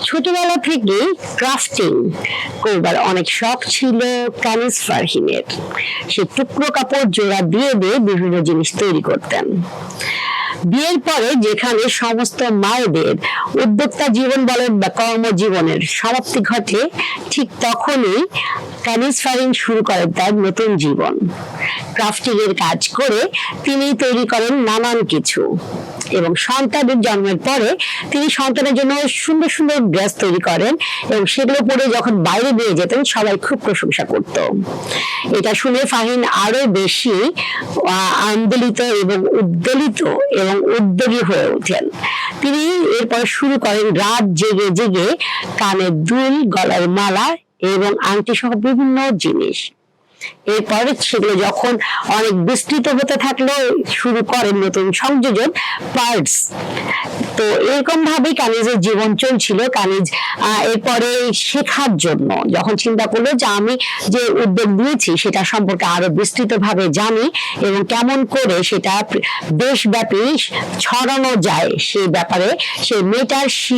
ছোটবেলা থেকে ক্রাফটিং করবার অনেক শখ ছিল কানিজ ফারহিনের। সে টুকরো কাপড় জোড়া দিয়ে দিয়ে বিভিন্ন জিনিস তৈরি করতেন। বিয়ের পরে যেখানে সমস্ত মায়েদের উদ্যোক্তা জীবন বলেন বা কর্মজীবনের সমাপ্তি ঘটে, ঠিক তখনই কানিজ ফারহিন শুরু করেন তার নতুন জীবন। ক্রাফটিং এর কাজ করে তিনি তৈরি করেন নানান কিছু, এবং সন্তানের জন্মের পরে তিনি সন্তানের জন্য সুন্দর সুন্দর ড্রেস তৈরি করেন, এবং সেগুলো পরে যখন বাইরে নিয়ে যেতেন সবাই খুব প্রশংসা করত। এটা শুনে ফারহিন আরো বেশি আন্দোলিত এবং উদ্বেলিত এবং উদ্যোগী হয়ে ওঠেন। তিনি এরপর শুরু করেন রাত জেগে জেগে কানের দুল, গলার মালা এবং আংটি সহ বিভিন্ন জিনিস। এরপরে সেগুলো যখন অনেক বিস্তৃত হতে থাকলো, শুরু করেন নতুন সংযোজন পার্টস। তো এরকম ভাবে কানিজের জীবন চলছিল। কানিজ এরপরে শেখার জন্য যখন চিন্তা করলো যে আমি যে উদ্যোগ নিয়েছি সেটা সম্পর্কে আরো বিস্তৃত ভাবে জানি এবং কেমন করে সেটা দেশব্যাপী ছড়ানো যায়, সেই ব্যাপারে সেই মেটার শি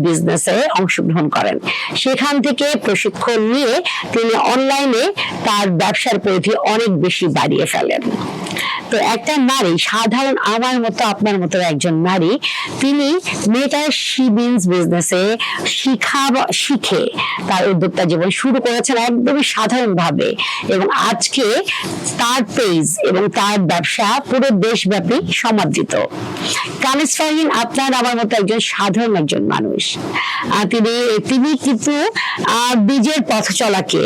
বিজনেসে অংশগ্রহণ করেন। সেখান থেকে প্রশিক্ষণ নিয়ে তিনি অনলাইনে তার ব্যবসার পরিধি অনেক বেশি বাড়িয়ে ফেলেন। তো একটা নারী, সাধারণ আমার মতো আপনার মতো একজন নারী, তিনি মেটার শি বিজনেসে শিখে তার উদ্যোক্তা জীবন শুরু করেছেন একদমই সাধারণ ভাবে, এবং আজকে তার পেজ এবং তার ব্যবসা পুরো দেশব্যাপী সমাদৃত। কানিজ ফারহিন আপনার আমার মতো একজন সাধারণ একজন মানুষ। তিনি কিন্তু বীজের পথ চলাকে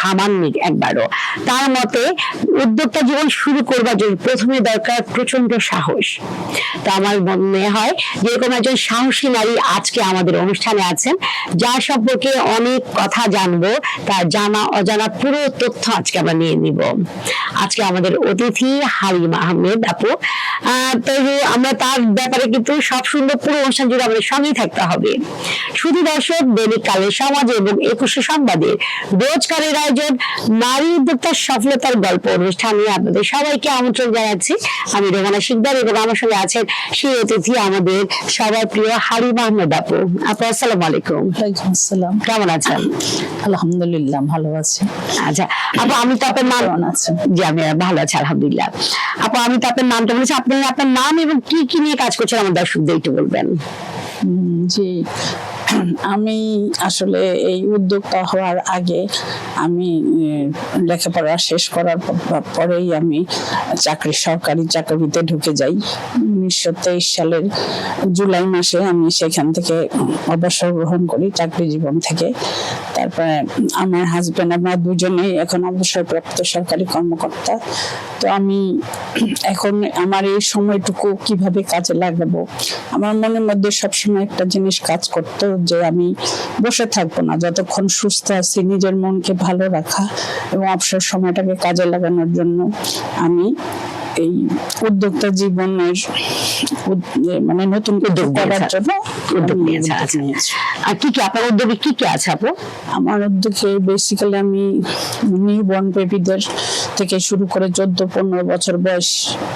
থামাননি একবারও। তার মতে উদ্যোক্তা জীবন শুরু করবার জন্য প্রথমে দরকার প্রচন্ড সাহস। তো আমার মনে হয় যেরকম একজন সাহসী নারী আজকে আমাদের অনুষ্ঠানে আছেন, যার সম্পর্কে অনেক কথা জানবো, তার জানা অজানা পুরো তথ্য আজকে আমরা নিয়ে নিব। আজকে আমাদের অতিথি হালিমা আহমেদ আপু। তো আমরা তার ব্যাপারে কিন্তু সব সুন্দর পুরো অনুষ্ঠান জুড়ে আমাদের সঙ্গেই থাকতে হবে। শুধু দর্শক, দৈনিক কালের সমাজ এবং 21 সংবাদের রোজকারের আয়োজন নারী উদ্যোক্তার সফলতার গল্প অনুষ্ঠানে আপনাদের সবাইকে আমন্ত্রণ জানাচ্ছি। আমি রোমানা শিকদার, এবং আমার সঙ্গে আছেন সেই অতিথি আমাদের সবার প্রিয় হালিমা আহমেদ আপু। আপু আসসালামু আলাইকুম। ওয়ালাইকুম আসসালাম। কেমন আছেন? আলহামদুলিল্লাহ ভালো আছি। আচ্ছা আপু, আমি তো আপনার নাম জি আমি ভালো আছি আলহামদুলিল্লাহ। আপু, আমি তো আপনার নামটা বলেছি, আপনি আপনার নাম এবং কি কি নিয়ে কাজ করছেন আমার দর্শকদের একটু বলবেন। জি, আমি আসলে এই উদ্যোক্তা হওয়ার আগে আমি লেখাপড়া শেষ করার পরেই আমি সরকারি চাকরিতে ঢুকে যাই। 1923 সালের জুলাই মাসে আমি সেখান থেকে অবসর গ্রহণ করি চাকরি জীবন থেকে। তারপরে আমার হাজবেন্ড, আমরা দুজনেই এখন অবসরপ্রাপ্ত সরকারি কর্মকর্তা। তো আমি এখন আমার এই সময়টুকু কিভাবে কাজে লাগাবো, আমার মনের মধ্যে সবসময় একটা জিনিস কাজ করতো যে আমি বসে থাকবো না, যতক্ষণ সুস্থ আছি নিজের মনকে ভালো রাখা এবং অবসর সময়টাকে কাজে লাগানোর জন্য আমি এই উদ্যোক্তা জীবনের মানে নতুন উদ্যোগ করার জন্য উদ্যোগ নিয়েছি। আর কি কি আপনার উদ্যোগে কি কি আছে আপু? আমার উদ্যোগে বেসিক্যালি আমি নিউবর্ন বেবিদের থেকে শুরু করে 14-15 বছর বয়স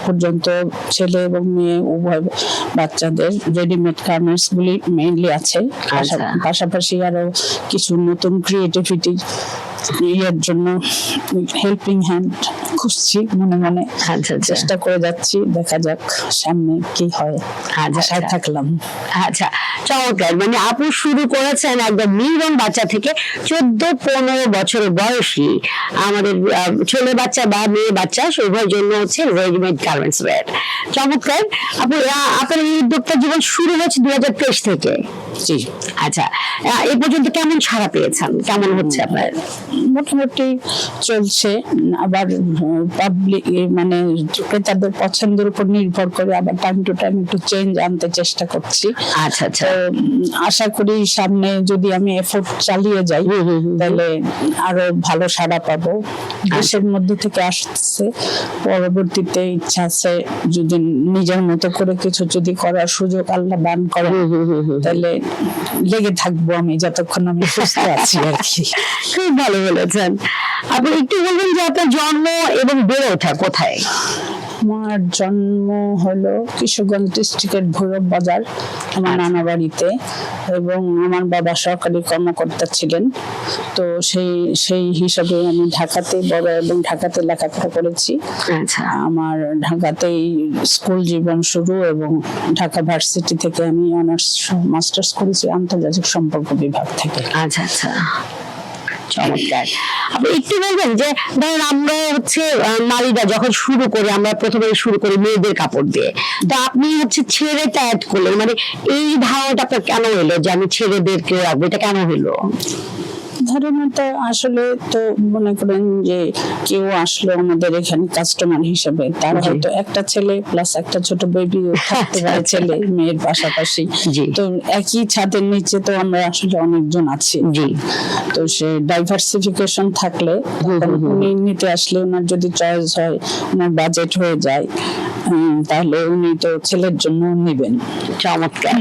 পর্যন্ত ছেলে এবং মেয়ে উভয় বাচ্চাদের রেডিমেড গার্মেন্টস গুলি মেইনলি আছে। পাশাপাশি আরো কিছু নতুন ক্রিয়েটিভিটি এর জন্য হেল্পিং হ্যান্ড খুঁজছি মনে মনে। চেষ্টা করে যাচ্ছি, দেখা যাক সামনে কি হয়। আশায় থাকলাম। আচ্ছা, চমৎকার। মানে আপনি শুরু করেছেন একদম নিউবর্ন বাচ্চা থেকে 14-15 বছর বয়সী আমাদের ছেলে বাচ্চা বা মেয়ে বাচ্চা উভয়ের জন্য হচ্ছে রেডিমেড গার্মেন্টস ওয়্যার। চমৎকার। আপনার এই উদ্যোক্তা জীবন শুরু হয়েছে 2023 থেকে। জি। আচ্ছা, এই পর্যন্ত কেমন ছাড়া পেয়েছেন, কেমন হচ্ছে আপনার? মোটামুটি চলছে। আবার পাবলিক মানে ক্রেতাদের পছন্দের উপর নির্ভর করে আবার টাইম টু টাইম একটু চেঞ্জ আনতে চেষ্টা করছি। আচ্ছা আচ্ছা, আশা করি সামনে যদি আমি এফোর্ট চালিয়ে যাই তাহলে আরো ভালো সাড়া পাবো। দেশের মধ্যে থেকে আসছে, পরবর্তীতে ইচ্ছা আছে যদি নিজের মতো করে কিছু যদি করার সুযোগ আল্লাহ দান করে তাহলে লেগে থাকবো আমি যতক্ষণ আমি সুস্থ আছি আর কি। খুব ভালো বলেছেন। আপনি একটু বলবেন যে আপনার জন্ম এবং বেড়ে ওঠা কোথায়? আমার জন্ম হলো কিশোরগঞ্জ ডিস্ট্রিক্টের ভৈরব বাজার আমার নানা বাড়িতে, এবং আমার বাবা সরকারি কর্মকর্তা ছিলেন। তো সেই হিসাবে আমি ঢাকাতে বড় এবং ঢাকাতে লেখাপড়া করেছি। আচ্ছা আমার ঢাকাতেই স্কুল জীবন শুরু, এবং ঢাকা ভার্সিটি থেকে আমি অনার্স মাস্টার্স করেছি আন্তর্জাতিক সম্পর্ক বিভাগ থেকে। আচ্ছা আচ্ছা, চমৎকার। আপনি একটু বলবেন যে ধরেন আমরা হচ্ছে নারীরা যখন শুরু করে, আমরা প্রথমে শুরু করি মেয়েদের কাপড় দিয়ে, তো আপনি হচ্ছে ছেলেটা অ্যাড করলেন, মানে এই ধারণাটা আপনার কেন এলো যে আমি ছেলেদেরকে রাখবো, এটা কেন হলো? ধারণাটা আসলে তো মনে করেন যে কেউ আসলো আমাদের এখানে কাস্টমার হিসেবে, তার হয়তো একটা ছেলে প্লাস একটা ছোট বেবি থাকতে পারে, ছেলে মেয়ের পাশাপাশি। তো একই ছাদের নিচে তো আমরা আসলে অনেকজন আছি। তো সে ডাইভার্সিফিকেশন থাকলে উনি নিতে আসলে ওনার যদি চয়েস হয়, ওনার বাজেট হয়ে যায়, তাহলে উনি তো ছেলের জন্য নিবেন। চমৎকার।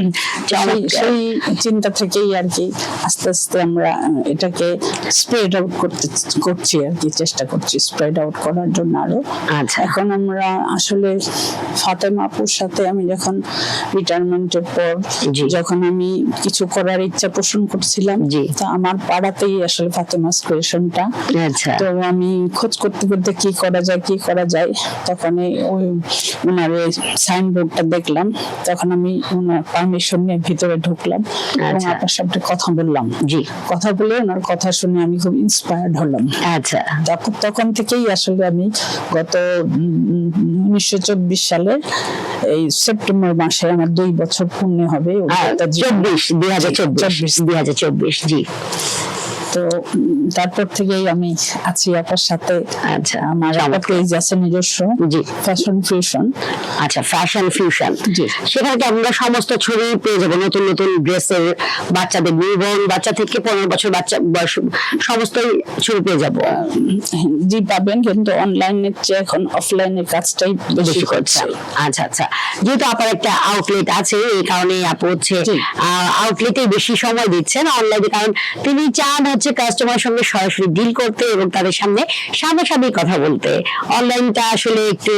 সেই চিন্তা থেকেই আর কি আস্তে আস্তে আমরা এটাকে স্প্রেড আউট করছি আর কি, চেষ্টা করছি স্প্রেড আউট করার জন্য আরো। এখন আমরা আসলে ফাতেমা আপুর সাথে আমি যখন রিটায়ারমেন্টের পর যখন আমি কিছু করার ইচ্ছা পোষণ করছিলাম, তো আমার পাড়াতেই আসলে ফাতেমাস ক্রিয়েশনটা। তো আমি খোঁজ করতে করতে কি করা যায় তখন ওই ওনার সাইনবোর্ডটা দেখলাম, তখন আমি ওনার পারমিশন নিয়ে ভিতরে ঢুকলাম এবং আপনার সাথে কথা বললাম। কথা বলে ওনার কথা শুনে আমি খুব ইন্সপায়ার্ড হলাম। তখন থেকেই আসলে আমি গত 1924 সালে এই সেপ্টেম্বর মাসে আমার 2 বছর পূর্ণ হবে। 2024 জি। তো তারপর থেকেই আমি আছি আপনার সাথে। আমার পেজ আছে নিজস্ব, ফ্যাশন ফিউশন। ফ্যাশন ফিউশন, সেখানে আমরা সমস্ত ছবি পেয়ে যাবো, নতুন নতুন ড্রেসের, বাচ্চাদের নিউবর্ন বাচ্চা থেকে 15 বছর বাচ্চা বয়স সমস্ত ছবি পেয়ে যাবো। জি পাবেন, কিন্তু অনলাইনের চেয়ে এখন অফলাইনের কাজটাই বেশি করছে। আচ্ছা, যেহেতু আপনার একটা আউটলেট আছে, এই কারণে আপু হচ্ছে আউটলেটে বেশি সময় দিচ্ছেন অনলাইনে, কারণ তিনি চান হচ্ছে কাস্টমারের সঙ্গে সরাসরি ডিল করতে এবং তাদের সামনে সামনাসামনি কথা বলতে। অনলাইনটা আসলে একটু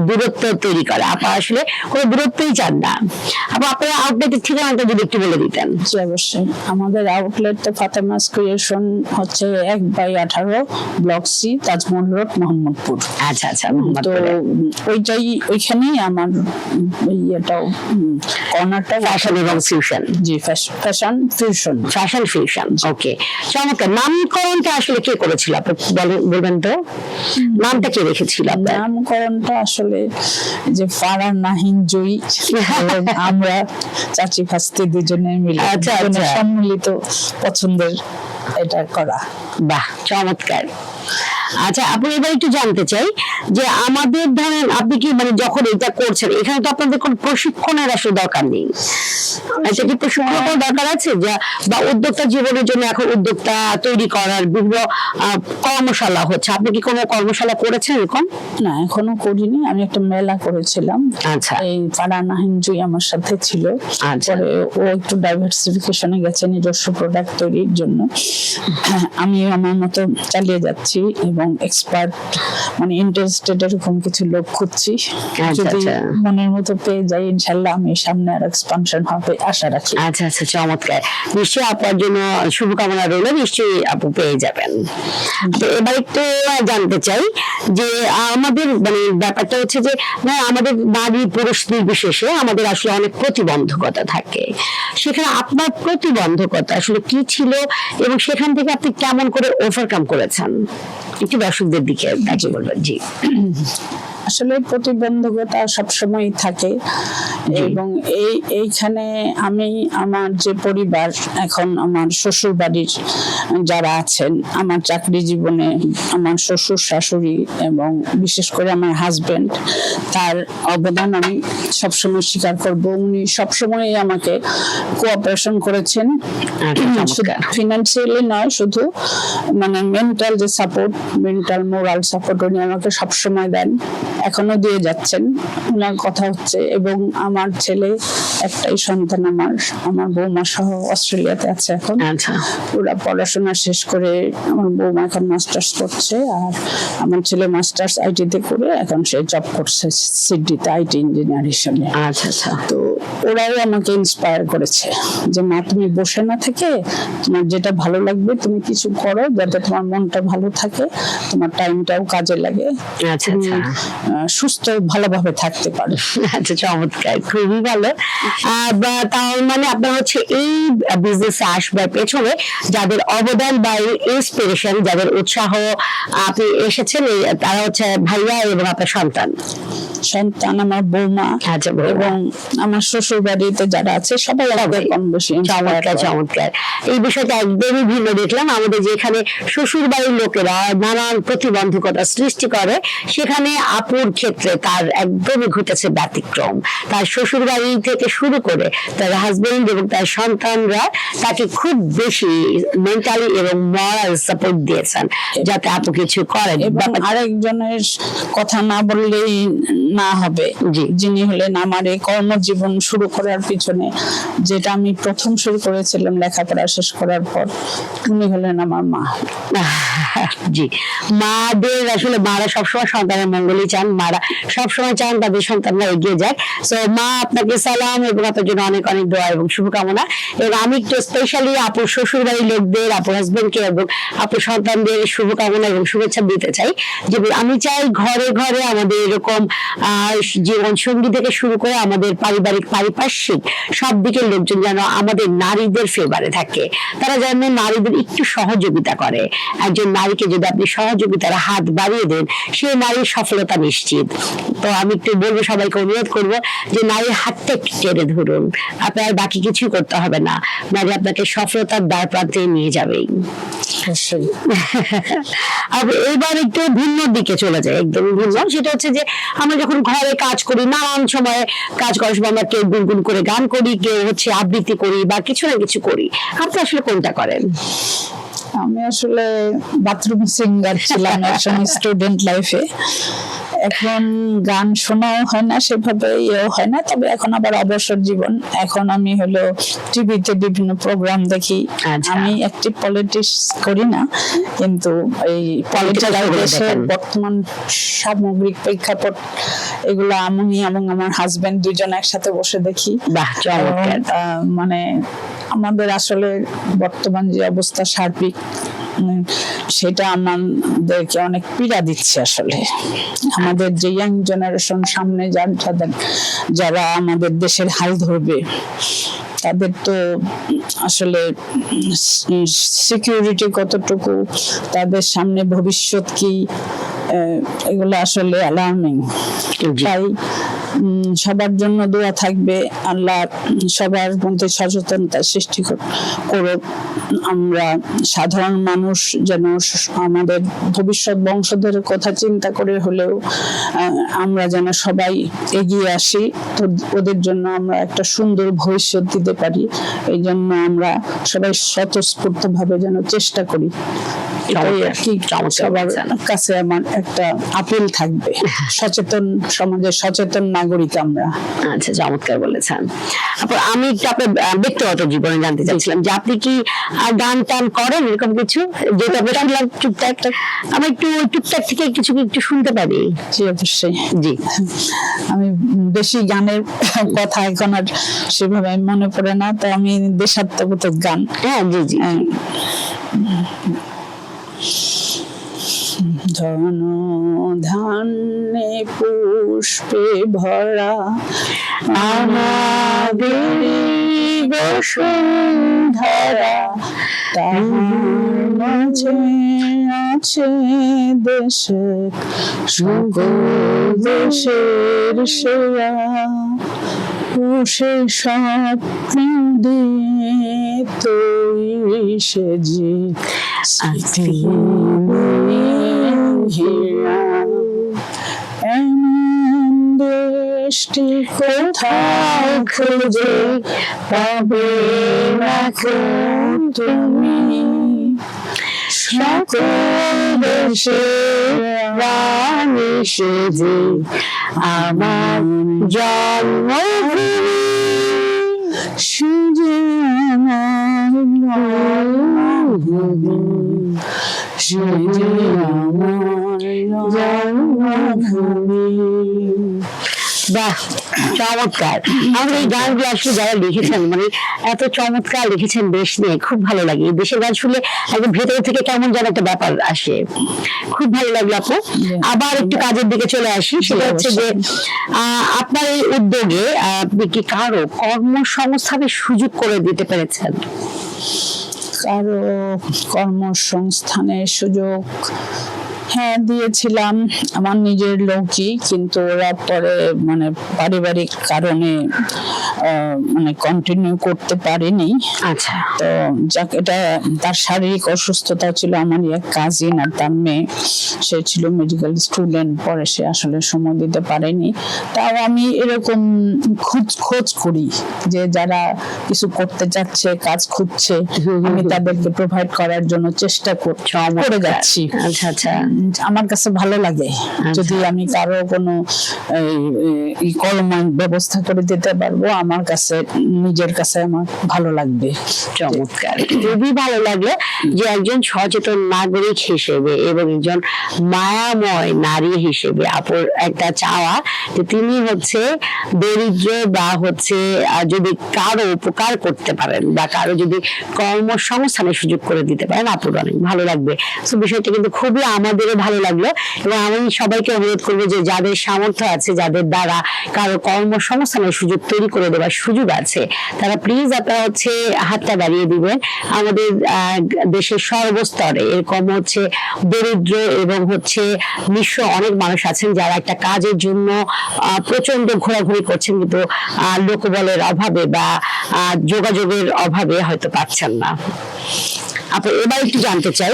দূরত্ব তৈরি করে, আপনারা আসলে কোনো দূরত্বই চান না। আপনার আউটলেটের ঠিকানাটা যদি একটু বলে দিতেন। জি অবশ্যই, আমাদের আউটলেট ফাতেমাস ক্রিয়েশন হচ্ছে 1/18 block C, Taj Mahal road, Mohammadpur. আচ্ছা, তো ওইখানেই আমার ইয়েটাও কর্নারটা ফ্যাশন এবং ফিউশন। জি, ফ্যাশন ফিউশন। ওকে, চমৎকার। নামকরণটা আসলে কে করেছিল আপনি বলবেন তো? নামটা কে রেখেছিল? নামকরণটা আসলে যে ফারান নাহিন জয়ী, আমরা চাচি ভাস্তি দুজনে মিলে সম্মিলিত পছন্দের এটা করা। বাহ, চমৎকার। আচ্ছা আপনি এবার একটু জানতে চাই যে আমাদের ধরেন আপনি কি মানে যখন এটা করছেন, এখানে তো আপনাদের কোনো প্রশিক্ষণের আসলে দরকার নেই, এটা কি প্রশিক্ষণের দরকার আছে? বা উদ্যোক্তা জীবনের জন্য এখন উদ্যোক্তা তৈরি করার বিভিন্ন কর্মশালা হচ্ছে, আপনি কি কোনো কর্মশালা করেছেন এরকম? না, এখনো করিনি। আমি একটা মেলা করেছিলাম। এই ফারান নাহিন জয়ী আমার সাথে ছিল। পরে ও একটু ডাইভার্সিফিকেশনে গেছে নিজস্ব প্রোডাক্ট তৈরির জন্য। আমি আমার মতো চালিয়ে যাচ্ছি এবং এক্সপার্ট মানে ইন্টারেস্টেড এরকম কিছু লোক খুঁজছি। যদি মনের মতো পেয়ে যাই ইনশাআল্লাহ আমি সামনে আর এক্সপানশন হবে আশা রাখি। আচ্ছা, চমৎকার। নিশ্চয়ই আপনার জন্য শুভকামনা রইল, নিশ্চয়ই আপু পেয়ে যাবেন। তো এবার একটু জানতে চাই যে আমাদের মানে ব্যাপারটা হচ্ছে যে আমাদের নারী পুরুষ নির্বিশেষে আমাদের আসলে অনেক প্রতিবন্ধকতা থাকে, সেখানে আপনার প্রতিবন্ধকতা আসলে কি ছিল এবং সেখান থেকে আপনি কেমন করে ওভারকাম করেছেন, একটু দর্শকদের দিকে বলবেন। জি, আসলে প্রতিবন্ধকতা সবসময় থাকে এবং এইখানে আমি আমার যে পরিবার, এখন আমার শ্বশুর বাড়ির যারা আছেন, আমার চাকরি জীবনে আমার শ্বশুর শাশুড়ি এবং বিশেষ করে আমার হাজবেন্ড, তার অবদান আমি সবসময় স্বীকার করব। উনি সবসময় আমাকে কোঅপারেশন করেছেন, ফিনান্সিয়ালি নয়, শুধু মানে মেন্টাল যে সাপোর্ট, মেন্টাল মোরাল সাপোর্ট উনি আমাকে সবসময় দেন। এখনো দিয়ে যাচ্ছেন, ওনার কথা হচ্ছে। এবং আমার ছেলে একটাই সন্তান, আমার বৌমা সহ অস্ট্রেলিয়াতে আছে এখন। আচ্ছা, ওরা পড়াশোনা শেষ করে, আমার বৌমা এখন মাস্টার্স করছে, আর আমার ছেলে মাস্টার্স আইটিতে করে এখন সে জব করছে সিডনিতে আইটি ইঞ্জিনিয়ার হিসেবে। আচ্ছা, আচ্ছা। তো ওরাও আমাকে ইন্সপায়ার করেছে যে মা, তুমি বসে না থেকে তোমার যেটা ভালো লাগবে তুমি কিছু করো, যাতে তোমার মনটা ভালো থাকে, তোমার টাইমটাও কাজে লাগে, আচ্ছা, তুমি আচ্ছা। সুস্থ ভালোভাবে থাকতে পারো। আচ্ছা, চমৎকার, খুবই ভালো। তার মানে আপনার হচ্ছে এই বিজনেসে আসবার পেছনে যাদের অবদান বা ইন্সপিরেশন, যাদের উৎসাহ আপনি এসেছেন, তারা হচ্ছে ভাইয়া এবং আপনার সন্তান। আমার বৌমা আচ্ছা, বৌমা। এবং আমার শ্বশুর বাড়িতে যারা আছে সবাই আমাদের কম বেশি inspire চমৎকার, করে। চমৎকার। এই বিষয়টা একদমই ভিন্ন দেখলাম। আমাদের যেখানে শ্বশুর বাড়ির লোকেরা নানান প্রতিবন্ধকতা সৃষ্টি করে, সেখানে আপুর ক্ষেত্রে তার একদমই ঘটেছে ব্যতিক্রম। তার শ্বশুর বাড়ি থেকে শুরু করে তার হাজবেন্ড এবং তার সন্তানরা তাকে খুব বেশি মেন্টালি এবং মরাল সাপোর্ট দিয়েছেন যাতে আপু কিছু করেন। এবং আরেকজনের কথা না বললেই না হবে, জি। যিনি হলেন আমার এই কর্মজীবন শুরু করার পিছনে, যেটা আমি প্রথম শুরু করেছিলাম লেখাপড়া শেষ করার পর, উনি হলেন আমার মা। জি, মাদের আসলে মারা সবসময় সন্তানের মঙ্গলই চান, মারা সবসময় চান তাদের সন্তানরা এগিয়ে যায়। সো মা, আপনাকে সালাম এবং আপনার জন্য অনেক অনেক দোয়া এবং শুভকামনা। এবং আমি একটু স্পেশালি আপুর শ্বশুর বাড়ির লোকদের, আপুর হাজবেন্ডকে এবং আপুর সন্তানদের শুভকামনা এবং শুভেচ্ছা দিতে চাই। যে আমি চাই ঘরে ঘরে আমাদের এরকম জীবন সঙ্গী থেকে শুরু করে আমাদের পারিবারিক পারিপার্শ্বিক সব দিকের লোকজন যেন আমাদের নারীদের ফেভারে থাকে, তারা যেন নারীদের একটু সহযোগিতা করে। একজন নারীকে যদি আপনি সহযোগিতার হাত বাড়িয়ে দেন, সে নারীর সফলতা নিশ্চিত। তো আমি একটু বলবো, সবাইকে অনুরোধ করবো যে নারীর হাতটা একটু টেনে ধরুন, আপনার বাকি কিছুই করতে হবে না, নারী আপনাকে সফলতার দ্বার প্রান্তে নিয়ে যাবেই। আর এবার একটু ভিন্ন দিকে চলে যায়, একদম ভিন্ন। সেটা হচ্ছে যে আমরা যখন ঘরে কাজ করি, নানান সময় কাজ করার সময় আমরা কেউ গুনগুন করে গান করি, কেউ হচ্ছে আবৃত্তি করি বা কিছু না কিছু করি। আপনি আসলে কোনটা করেন? আমি আসলে বাথরুম সিঙ্গার ছিলাম একসময় স্টুডেন্ট লাইফে। এখন গান শোনাও হয় না, সেভাবে ইয়েও হয় না। তবে এখন আবার অবসর জীবন, এখন আমি হলো টিভিতে বিভিন্ন প্রোগ্রাম দেখি। আচ্ছা। আমি একটি পলিটিক্স করি না, কিন্তু এই দেশের বর্তমান সামগ্রিক প্রেক্ষাপট এগুলো আমি এবং আমার হাজবেন্ড দুজন একসাথে বসে দেখি। বাহ, চমৎকার। মানে আমাদের আসলে বর্তমান যে অবস্থা সার্বিক, সেটা আমাদেরকে অনেক পীড়া দিচ্ছে। আসলে আমাদের যে ইয়াং জেনারেশন সামনে যারা আমাদের দেশের হাল ধরবে, তাদের তো আসলে সিকিউরিটি কতটুকু, তাদের সামনে ভবিষ্যৎ কি, এগুলো আসলে অ্যালার্মিং। তাই সবার জন্য দোয়া থাকবে, আল্লাহ সবার মধ্যে সচেতনতা সৃষ্টি করুক। আমরা সাধারণ মানুষ যেন আমাদের ভবিষ্যৎ বংশধরের কথা চিন্তা করে হলেও আমরা যেন সবাই এগিয়ে আসি, তো ওদের জন্য আমরা একটা সুন্দর ভবিষ্যৎ দিতে পারি। এই জন্য আমরা সবাই স্বতঃস্ফূর্ত ভাবে যেন চেষ্টা করি। সবার কাছে আমার একটা আপিল থাকবে, সচেতন সমাজের সচেতন নাগরিক আমরা। আচ্ছা, চমৎকার বলেছেন। আমি একটু আপনার ব্যক্তিগত জীবনে জানতে চাচ্ছিলাম যে আপনি কি গান টান করেন, এরকম কিছু? যেটা আমরা শুনলাম টুকটাক, আমি একটু টুকটাক থেকে কিছু একটু শুনতে পারি? জি, অবশ্যই। জি, আমি বেশি গানের কথা এখন আর সেভাবে মনে পড়ে না, তো আমি দেশাত্মবোধক গান। হ্যাঁ, জি জি। ধন ধান্যে পুষ্পে ভরা আমাদের বসুন্ধরা, তার মাঝে আছে দেশের সকল দেশের সেরা, ও সে স্বপ্ন দিয়ে তৈরি সেজে এমন দেশটি কোথাও খুঁজে পাবে না তুমি, সকল দেশের রানী সেজে আমার জন্মভূমি সেজে আমার জন্মভূমি, সেজে আমার জন্মভূমি। বাহ, চমৎকার। আমাদের এই গানগুলো আসলে যারা লিখেছেন মানে এত চমৎকার লিখেছেন দেশ নিয়ে, খুব ভালো লাগে। এই দেশের গান শুনলে একদম ভেতর থেকে কেমন যেন একটা ব্যাপার আসে, খুব ভালো লাগলো আপু। আবার একটু কাজের দিকে চলে আসি, সেটা হচ্ছে যে আপনার এই উদ্যোগে আপনি কি কারো কর্মসংস্থানের সুযোগ করে দিতে পেরেছেন? কারো কর্মসংস্থানের সুযোগ হ্যাঁ দিয়েছিলাম, আমার নিজের লোকই, কিন্তু ওরা পরে মানে পারিবারিক কারণে মানে কন্টিনিউ করতে পারেনি। আচ্ছা। তো যাক, এটা তার শারীরিক অসুস্থতা ছিল। আমারই এক কাজিন আর তার মেয়ে, সে ছিল মেডিকেল স্টুডেন্ট, পরে সে আসলে সময় দিতে পারেনি। তাও আমি এরকম খোঁজ করি যে যারা কিছু করতে চাচ্ছে, কাজ খুঁজছে, আমি তাদেরকে প্রোভাইড করার জন্য চেষ্টা করে যাচ্ছি। আচ্ছা আচ্ছা। আমার কাছে ভালো লাগে যদি আমি কারো কোনো কর্ম ব্যবস্থা করে দিতে পারবো, আমার কাছে নিজের কাছে আমার ভালো লাগবে। চমৎকার, খুবই ভালো লাগলো যে একজন সচেতন নাগরিক হিসেবে এবং একজন মায়াময় নারী হিসেবে আপুর একটা চাওয়া যে তিনি হচ্ছে দরিদ্র বা হচ্ছে যদি কারো উপকার করতে পারেন বা কারো যদি কর্মসংস্থানের সুযোগ করে দিতে পারেন, আপুর অনেক ভালো লাগবে। তো বিষয়টা কিন্তু খুবই আমাদেরও ভালো লাগলো এবং আমি সবাইকে অনুরোধ করবো যে যাদের সামর্থ্য আছে, যাদের দ্বারা কারো কর্মসংস্থানের সুযোগ তৈরি করে দেওয়ার সুযোগ আছে, তারা প্লিজ আপনারা হচ্ছে হাতটা বাড়িয়ে দিবেন। আমাদের দেশের সর্বস্তরে এরকম হচ্ছে দরিদ্র এবং হচ্ছে নিঃস্ব অনেক মানুষ আছেন যারা একটা কাজের জন্য প্রচন্ড ঘোরাঘুরি করছেন, কিন্তু লোকবলের অভাবে বা যোগাযোগের অভাবে হয়তো পাচ্ছেন না। আপনি এবার একটু জানতে চাই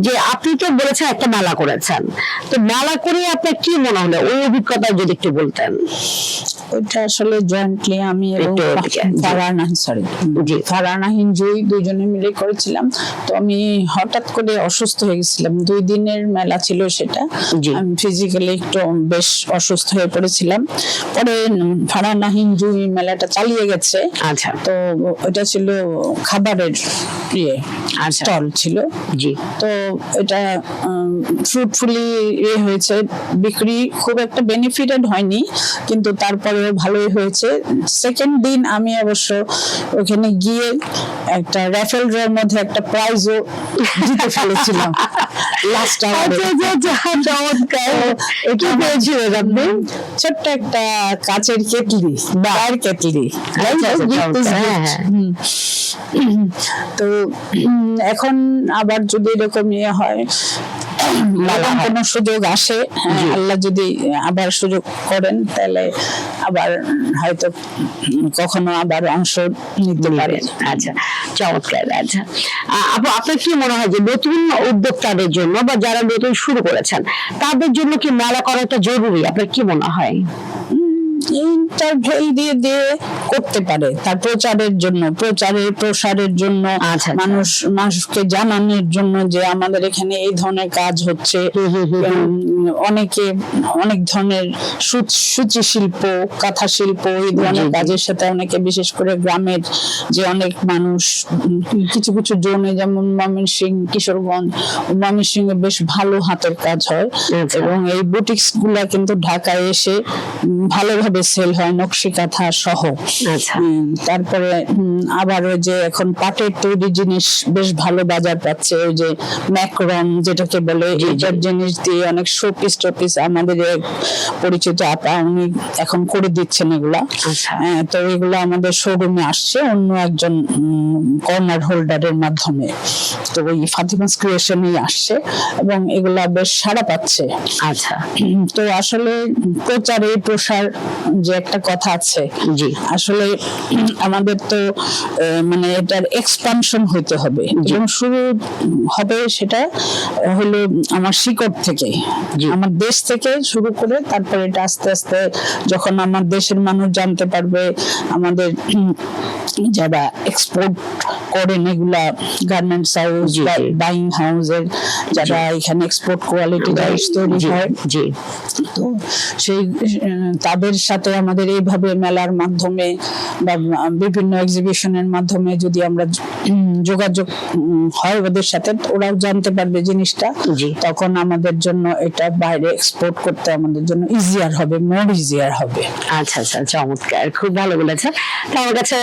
যে আপনি তো বলেছেন একটা মেলা করেছেন, তো মেলা করে আপনার কি মনে হলো, ওই অভিজ্ঞতা যদি একটু বলতেন। ওইটা আসলে জয়েন্টলি আমি এবং ফারহানাহিন জুই দুইজনে মিলে করেছিলাম। তো আমি হঠাৎ করে অসুস্থ হয়ে গেছিলাম, 2 দিনের মেলা ছিল সেটা। আমি ফিজিক্যালি একটু বেশ অসুস্থ হয়ে পড়েছিলাম। পরে ফারহানাহিন জুই মেলাটা চালিয়ে গেছে। আচ্ছা। তো ওটা ছিল খাবারের স্টল ছিল। জি। তো এটা ফ্রুটফুলি হয়েছে, বিক্রি খুব একটা বেনিফিটেড হয়নি, কিন্তু তারপরে ভালোই হয়েছে। সেকেন্ড দিন আমি অবশ্য ওখানে গিয়ে একটা র্যাফেল ড্রয়ের মধ্যে একটা প্রাইজও জিতে ফেলেছিলাম লাস্ট আওয়ারে। ছোট্ট একটা কাচের কেটলি, চায়ের কেটলি। তো এখন আবার যদি এরকম হয়, কোনো সুযোগ আসে, আল্লাহ যদি আবার সুযোগ করেন, তাহলে আবার হয়তো কখনো আবার অংশ নিতে পারে। আচ্ছা, চমৎকার। আচ্ছা আপু, আপনার কি মনে হয় যে নতুন উদ্যোক্তাদের জন্য বা যারা নতুন শুরু করেছেন তাদের জন্য কি মেলা করাটা জরুরি? আপনার কি মনে হয়? ইন্টারভেল দিয়ে করতে পারে, তার প্রচারের জন্য, প্রসারের জন্য, মানুষকে জানানোর জন্য যে আমাদের এখানে এই ধরনের কাজ হচ্ছে। অনেকে অনেক ধরনের সূচি শিল্প, কাঁথা শিল্প, এই ধরনের কাজের সাথে অনেকে, বিশেষ করে গ্রামের যে অনেক মানুষ কিছু কিছু জোনে, যেমন ময়মনসিংহ, কিশোরগঞ্জ, ময়মনসিংহে বেশ ভালো হাতের কাজ হয় এবং এই বুটিক্স গুলা কিন্তু ঢাকায় এসে ভালোভাবে সেল হয়, নকশি কাঁথা সহ। তারপরে আবার ওই যে এখন পাটের তৈরি জিনিস বেশ ভালো বাজার পাচ্ছে, ওই যে ম্যাক্রম যেটাকে বলে, এইসব জিনিস দিয়ে অনেক শোপিস টোপিস আমাদের পরিচিত আপা উনি এখন করে দিচ্ছেন এগুলা। তো এগুলো আমাদের শোরুমে আসছে অন্য একজন কর্নার হোল্ডারের মাধ্যমে। তো ওই ফাতিমাস ক্রিয়েশনই আসছে এবং এগুলা বেশ সাড়া পাচ্ছে। আচ্ছা। তো আসলে প্রচারে প্রসার যে একটা কথা আছে, আসলে আমাদের তো মানে এটার এক্সপানশন হইতে হবে এবং শুরু হবে সেটা হলো আমার শিকড় থেকে, আমার দেশ থেকে শুরু করে তারপরে এটা আস্তে আস্তে যখন আমার দেশের মানুষ জানতে পারবে, আমাদের যারা এক্সপোর্ট করেন এগুলা গার্মেন্টস হাউস, হাউস জি, বা জি। বাইং হাউসের যারা এখানে এক্সপোর্ট কোয়ালিটি জিনিস তৈরি জি, হয়, জি, তো সেই তাদের সাথে আমাদের এইভাবে মেলার মাধ্যমে বা বিভিন্ন এক্সিবিশনের মাধ্যমে যদি আমরা যোগাযোগ হয় ওদের সাথে, ওরাও জানতে পারবে জিনিসটা, জি। তখন আমাদের জন্য এটা বাইরে এক্সপোর্ট করতে আমাদের জন্য ইজিয়ার হবে, মোর ইজিয়ার হবে। আচ্ছা আচ্ছা, চমৎকার, খুব ভালো বলেছেন। তো আমার কাছে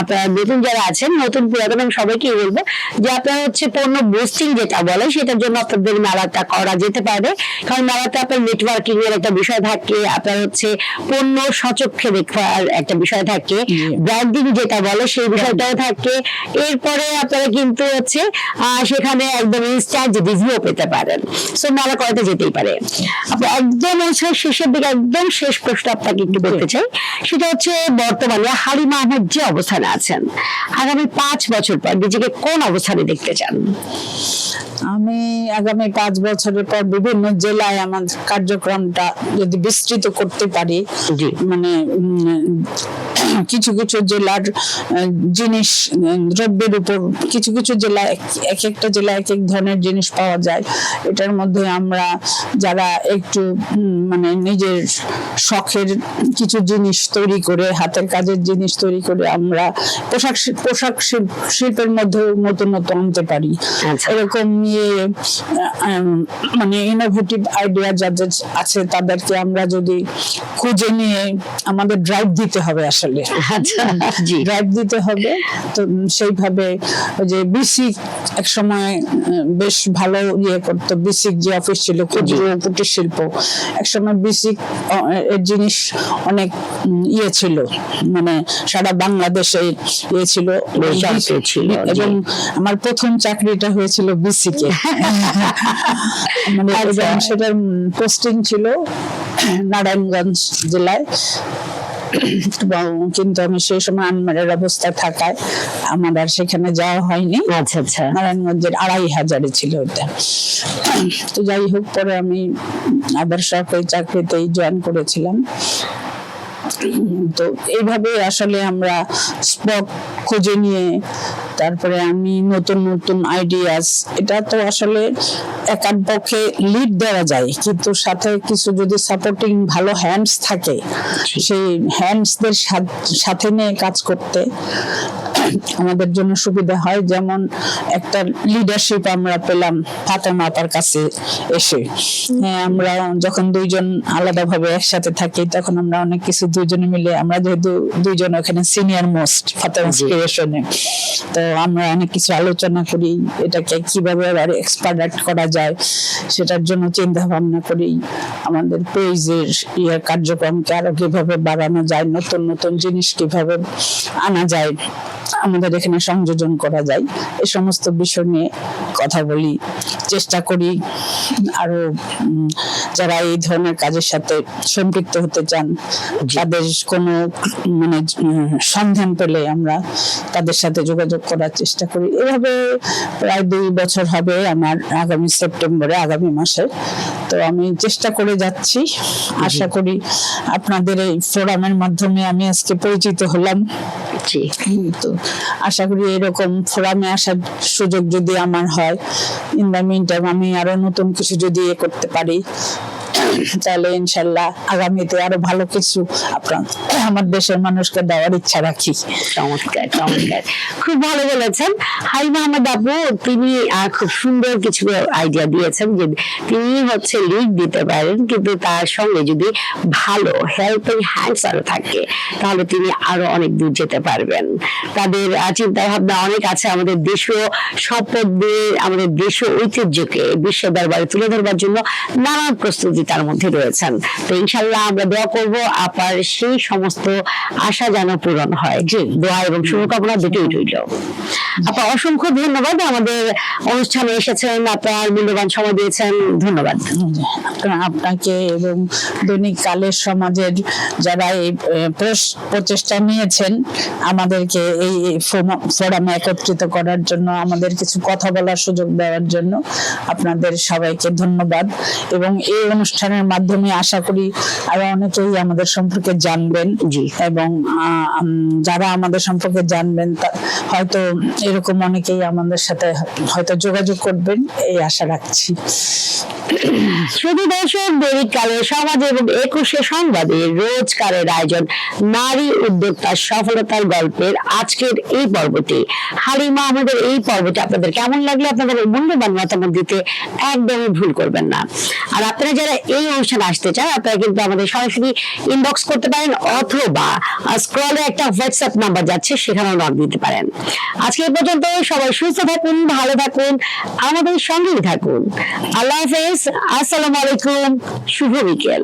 আপনারা নতুন যারা আছেন, নতুন পুরাতন, আমি সবাইকে বলবো যে আপনারা হচ্ছে পণ্য বুস্টিং যেটা বলে সেটার জন্য আপনাদের মেলাটা করা যেতে পারে। কারণ মেলাতে আপনার নেটওয়ার্কিং এর একটা বিষয় থাকে, আপনার হচ্ছে পণ্য সচক্ষে দেখার একটা বিষয় থাকে, ব্র্যান্ডিং যেটা বলে সেই বিষয়টাও থাকে। এরপরে আপনারা কিন্তু হচ্ছে সেখানে একদম ইনস্ট্যান্ট রিভিউ পেতে পারেন। সো মেলা করাতে যেতেই পারে। আপনি একদম শেষের দিকে একদম শেষ প্রশ্ন আপনাকে একটু করতে চাই, সেটা হচ্ছে বর্তমানে হালিমা আহমেদ যে অবস্থানে আছেন, আগামী 5 বছর পর নিজেকে কোন অবস্থানে দেখতে চান? আমি আগামী 5 বছরের পর বিভিন্ন জেলায় আমার কার্যক্রমটা যদি বিস্তৃত করতে পারি, জি। মানে কিছু কিছু জেলার জিনিস দ্রব্যের উপর, কিছু কিছু জেলায় এক একটা জেলায় এক এক ধরনের জিনিস পাওয়া যায়। এটার মধ্যে আমরা যারা একটু মানে নিজের শখের কিছু জিনিস তৈরি করে, হাতের কাজের জিনিস তৈরি করে আমরা পোশাক শিল্পের মধ্যে নতুন নতুন আনতে পারি, আচ্ছা। এরকম নিয়ে মানে ইনোভেটিভ আইডিয়া যাদের আছে তাদেরকে আমরা যদি খুঁজে নিয়ে আমাদের ড্রাইভ দিতে হবে, আসলে আচ্ছা, জি। ড্রাইভ দিতে হবে। তো সেইভাবে ওই যে বিসিক এক সময় বেশ ভালো ইয়ে করতো, বিসিক যে অফিস ছিল ক্ষুদ্র কুটির শিল্প, একসময় বিসিক এর জিনিস অনেক ইয়ে ছিল, মানে সারা বাংলাদেশে ইয়ে ছিল, ছিল, এবং আমার প্রথম চাকরিটা হয়েছিল বিসিকে, মানে এবং সেটার পোস্টিং ছিল নারায়ণগঞ্জ জেলায়। কিন্তু আমি সেই সময় আনমারের অবস্থায় থাকায় আমার আর সেখানে যাওয়া হয়নি। আচ্ছা আচ্ছা। নারায়ণগঞ্জের 2500 ছিল ওইটা। তো যাই হোক, পরে আমি আবার সরকারি চাকরিতেই জয়েন করেছিলাম। তো এইভাবে আসলে আমরা স্পট খুঁজে নিয়ে তারপরে আমি নতুন নতুন আইডিয়াস, এটা তো আসলে একার পক্ষে লিড দেওয়া যায়, কিন্তু সাথে কিছু যদি সাপোর্টিং ভালো হ্যান্ডস থাকে, সেই হ্যান্ডসদের সাথে নিয়ে কাজ করতে আমাদের জন্য সুবিধা হয়। যেমন একটা লিডারশিপ আমরা পেলাম ফাতেমা আপার কাছে এসে। আমরা যখন দুইজন আলাদাভাবে একসাথে থাকি তখন আমরা অনেক কিছু দুইজনে মিলে, আমরা যেহেতু দুইজন ওখানে সিনিয়র মোস্ট ফাতেমা ক্রিয়েশনে, তো আমরা অনেক কিছু আলোচনা করি, এটাকে কিভাবে আরো এক্সপার্ট করা যায় সেটার জন্য চিন্তা ভাবনা করি। আমাদের পেজের কার্যক্রমকে আরো কিভাবে বাড়ানো যায়, নতুন নতুন জিনিস কিভাবে আনা যায়, আমাদের এখানে সংযোজন করা যায়, এই সমস্ত বিষয় নিয়ে কথা বলি, চেষ্টা করি। আরো যারা এই ধরনের কাজের সাথে সম্পৃক্ত হতে চান তাদের কোনো মানে সন্ধান পেলে আমরা তাদের সাথে যোগাযোগ করার চেষ্টা করি। এভাবে প্রায় 2 বছর হবে আমার, আগামী সেপ্টেম্বরে, আগামী মাসে। তো আমি চেষ্টা করে যাচ্ছি। আশা করি আপনাদের এই ফোরামের মাধ্যমে আমি আজকে পরিচিত হলাম। তো আশা করি এরকম ফোরামে আসার সুযোগ যদি আমার হয়, ইন দ্য মিন টাইম আমি আরো নতুন কিছু যদি করতে পারি, তাহলে ইনশাল্লাহ আগামীতে আরো ভালো কিছু আমার দেশের মানুষকে দেওয়ার ইচ্ছা রাখি। চমৎকার চমৎকার, খুব ভালো বলেছেন হালিমা আহমেদ আপু। তিনি খুব সুন্দর কিছু আইডিয়া দিয়েছেন যে তিনি হচ্ছে লিড দিতে পারেন, কিন্তু তার সঙ্গে যদি ভালো হেল্পিং হ্যান্ডস আরো থাকে তাহলে তিনি আরো অনেক দূর যেতে পারবেন। তাদের চিন্তা ভাবনা অনেক আছে, আমাদের দেশীয় সম্পদ দিয়ে আমাদের দেশীয় ঐতিহ্যকে বিশ্ব দরবারে তুলে ধরবার জন্য নানান প্রস্তুতি তার মধ্যে রয়েছেন। তো ইনশাল্লাহ আমরা দোয়া করব আপার সেই সমস্ত আশা যেন পূরণ হয়। যে দোয়া এবং শুভকামনা দুটোই রইল। আপা অসংখ্য ধন্যবাদ, আমাদের অনুষ্ঠানে এসেছেন, আপনার মূল্যবান সময় দিয়েছেন, ধন্যবাদ আপনাকে এবং দৈনিক কালের সমাজের যারা এই প্রচেষ্টা নিয়েছেন আমাদেরকে এই ফোরামে একত্রিত করার জন্য, আমাদের কিছু কথা বলার সুযোগ দেওয়ার জন্য আপনাদের সবাইকে ধন্যবাদ। এবং এই অনুষ্ঠানের মাধ্যমে আশা করি আরো অনেকেই আমাদের সম্পর্কে জানবেন। জি। এবং যারা আমাদের সম্পর্কে জানবেন হয়তো এরকম অনেকেই আমাদের সাথে হয়তো যোগাযোগ করবেন এই আশা রাখছি। শুধু দর্শক, দৈনিককালের সমাজ এবং 21শে সংবাদে রোজকারের আয়োজন নারী উদ্যোক্তার সফলতার গল্পের আজকের এই পর্বটি। হালিমা, আমাদের এই পর্বটি আপনাদের কেমন লাগলো? আপনাদের মূল্যবান মতামত দিতে একদমই ভুল করবেন না। আর আপনারা যারা এই অনুষ্ঠানে আসতে চান, আপনারা কিন্তু আমাদের সরাসরি ইনবক্স করতে পারেন, অথবা স্ক্রলে একটা হোয়াটসঅ্যাপ নাম্বার যাচ্ছে, সেখানেও নক দিতে পারেন। আজকে এই পর্যন্ত। সবাই সুস্থ থাকুন, ভালো থাকুন, আমাদের সঙ্গেই থাকুন। আল্লাহ হাফেজ, আসসালামু আলাইকুম, শুভ বিকেল।